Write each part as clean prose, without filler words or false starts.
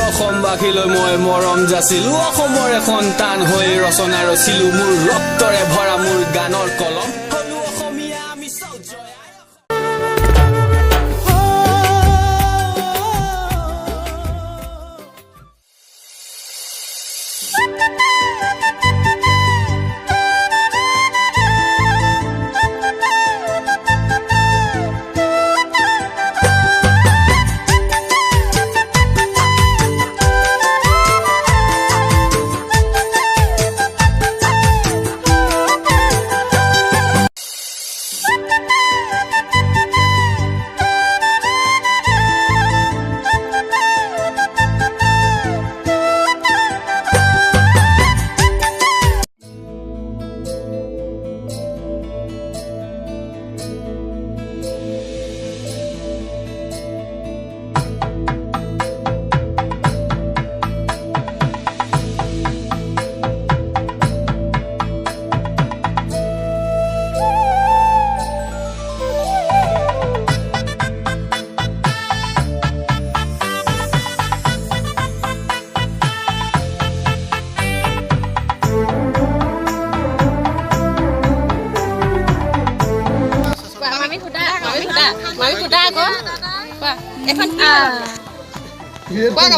অসমবাসীলৈ মই মৰম যাচিলো অসমৰ এখন টান হৈ ৰচনা ৰচিলো মোৰ ৰক্তৰে ভৰা মোৰ গানৰ কলম হলো অসমীয়া আমি চাও জয়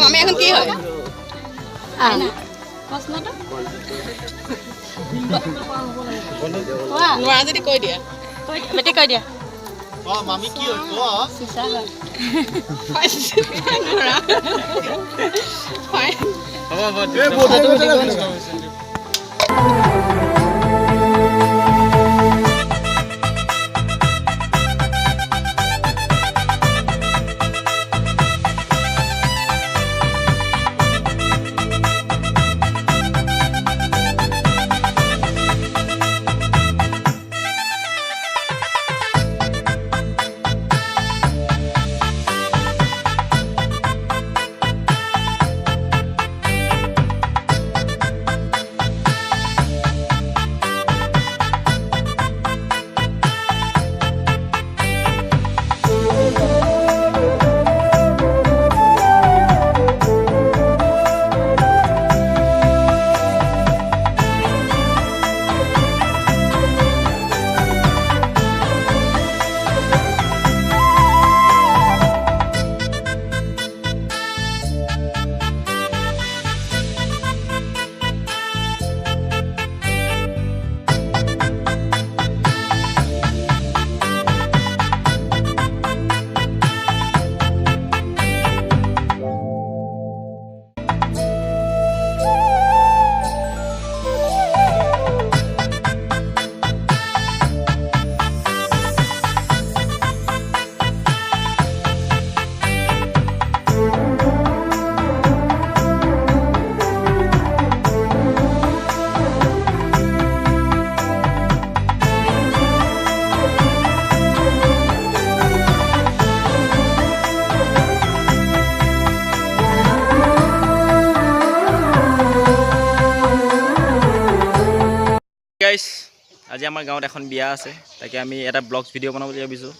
মামী এখন কি হয় নোৱাৰা যদি কৈ দিয়া বেটি কৈ দিয়া মামী কি গাইস আজি আমাৰ গাঁৱত এখন বিয়া আছে তাকে আমি এটা ব্লগছ ভিডিঅ' বনাব বুলি ভাবিছোঁ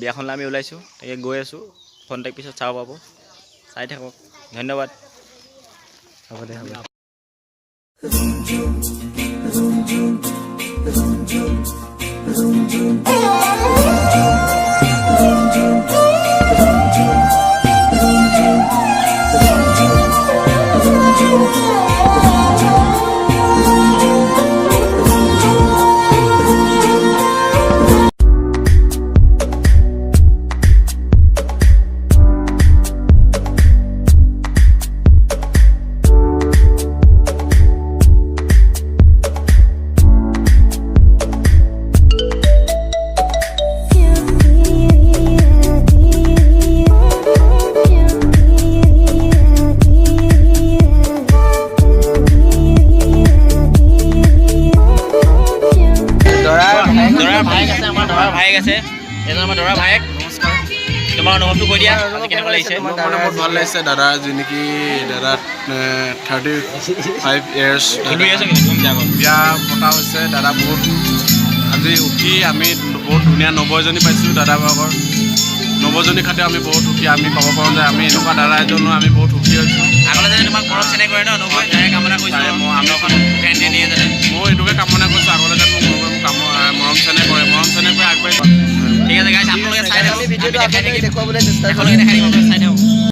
বিয়াখনলৈ আমি ওলাইছোঁ তাকে গৈ আছোঁ কণ্টেক্ট পিছত চাব পাব চাই থাকক ধন্যবাদ হ'ব দে হ'ব তোমাৰ অনুভৱটো কৈ দিয়া কেনেকুৱা লাগিছে মোৰ মানে বহুত ভাল লাগিছে দাদা যিনেকি দাদা 35 ইয়াৰ্ছ বিয়া পতা হৈছে দাদা বহুত আজি উঠি আমি বহুত ধুনীয়া নবজনী পাইছোঁ দাদাভাগৰ নবজনী খাতে আমি বহুত সুখী আমি ক'ব পাৰোঁ যে আমি এনেকুৱা দাদা এজনো আমি বহুত সুখী হৈছোঁ আগলৈ যাতে তোমাক মৰম চেনেহ কৰে ন নবৈ তাৰে কামনা কৰিছোঁ আমি এখন ফেন দিয়ে নিয়ে যাতে মই এইটোকে কামনা কৰিছোঁ আগলৈ যেন মোক মৰম চেনেহ কৰে আগবাঢ়ি ঠিক আছে গাইছ আপোনালোকে চাই থাকক আমি দেখাই থাকিম একেলগে দেখাই দিম আপোনালোকে চাই থাকক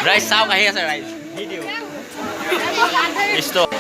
Rice sao kahi ase rice video stop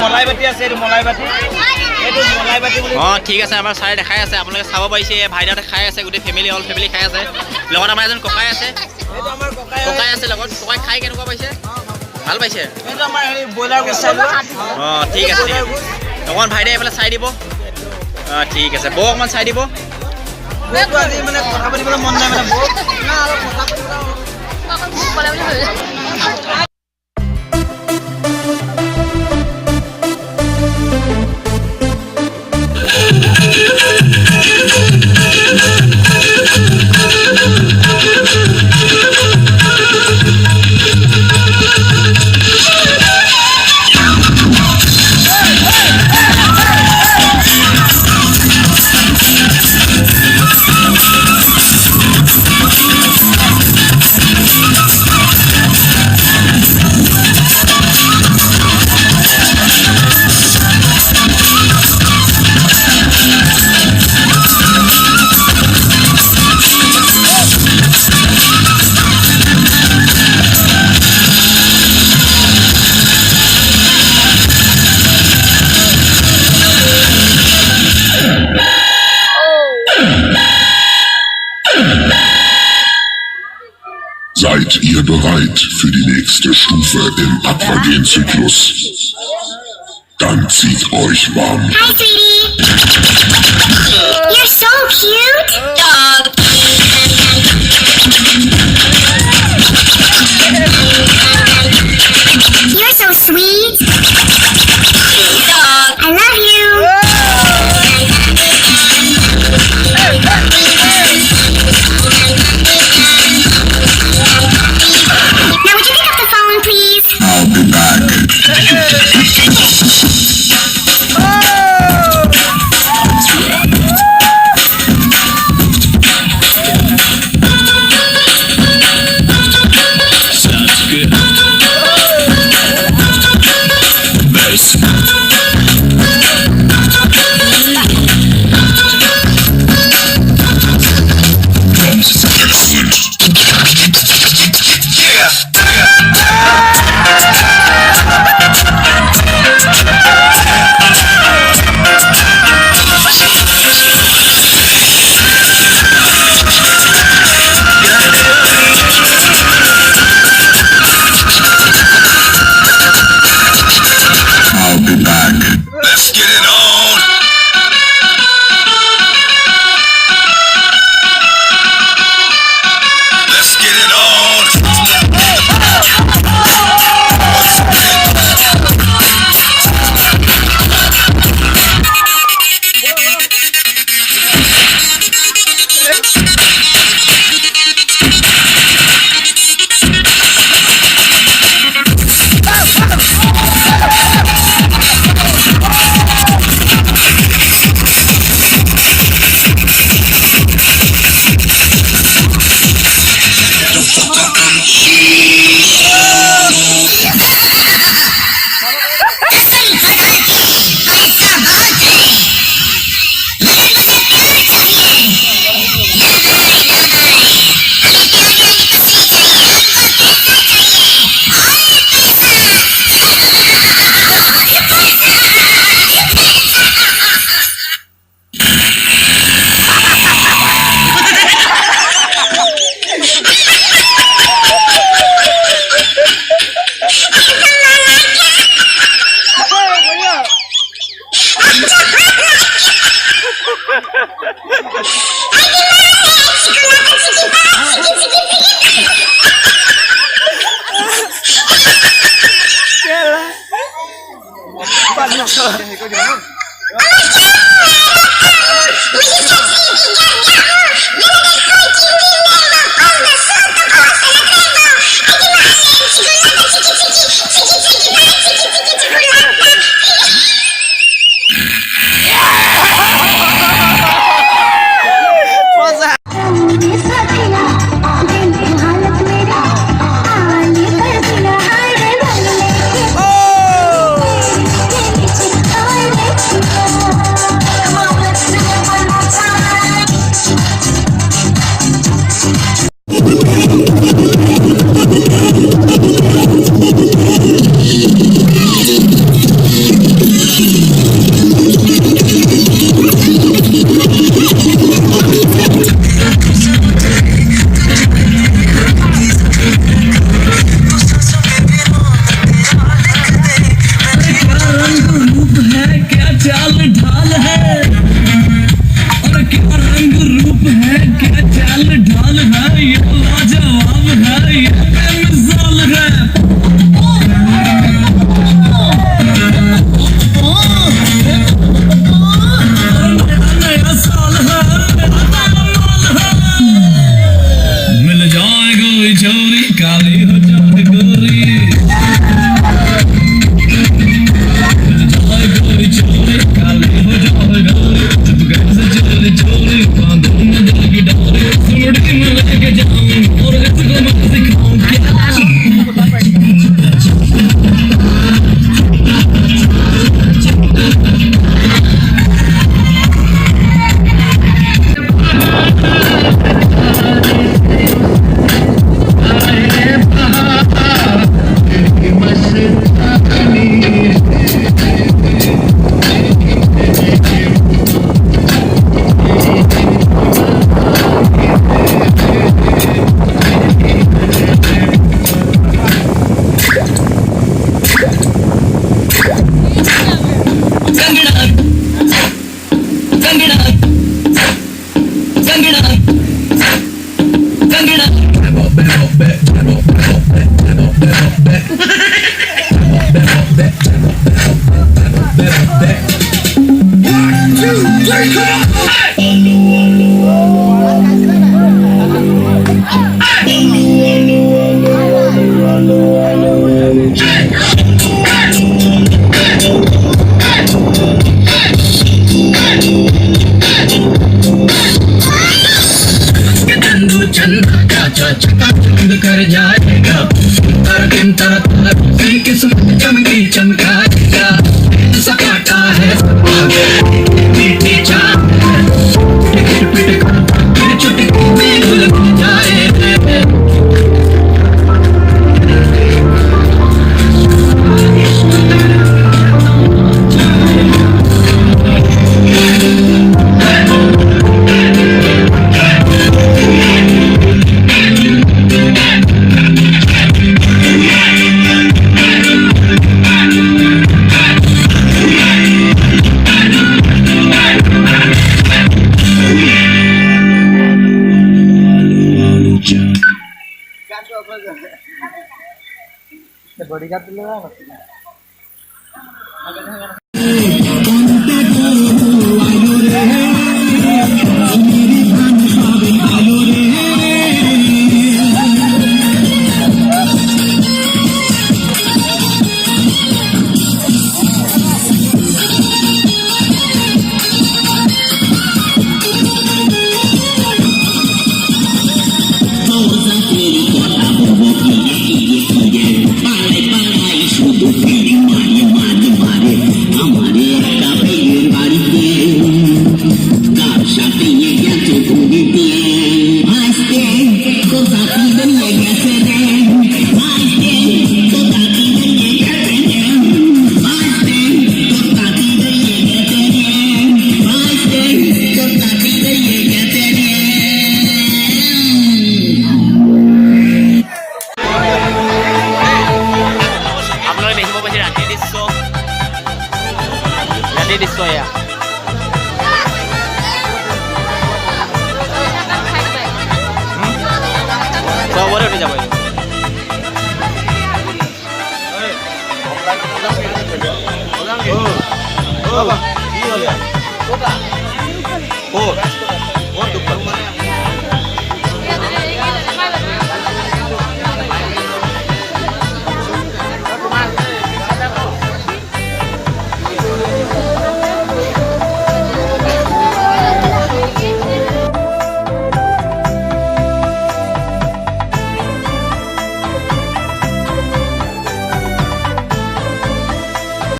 মলাই বাটি আছে, এইটো মলাই বাটি, এইটো মলাই বাটি বুলি। অঁ ঠিক আছে, আমাৰ ছাৰে দেখাই আছে, আপোনালোকে চাব পাৰিছে। ভাইদাহঁতে খাই আছে, গোটেই ফেমিলি অল ফেমিলি খাই আছে। লগত আমাৰ এজন ককাই আছে, ককাই আছে লগত। ককাই খাই কেনেকুৱা পাইছে? ভাল পাইছে? অঁ ঠিক আছে, ঠিক আছে। অকণমান ভাইদাই এইফালে চাই দিব। অঁ ঠিক আছে, বৌ অকণমান চাই দিব। মানে কথা পাতিবলৈ মন নাই মানে বহুত Seid ihr bereit für die nächste Stufe im Aquagen-Zyklus? Dann zieht euch warm. Hi, sweetie. You're so cute. Dog. You're so sweet. Dog. I love you. Now would you pick up the phone, please? I'll be back. चमकी चमकाएगा सपाटा है मीठी चाट ticket पिट फिर चुटकी में उलझ जाए bodyguard দিলে না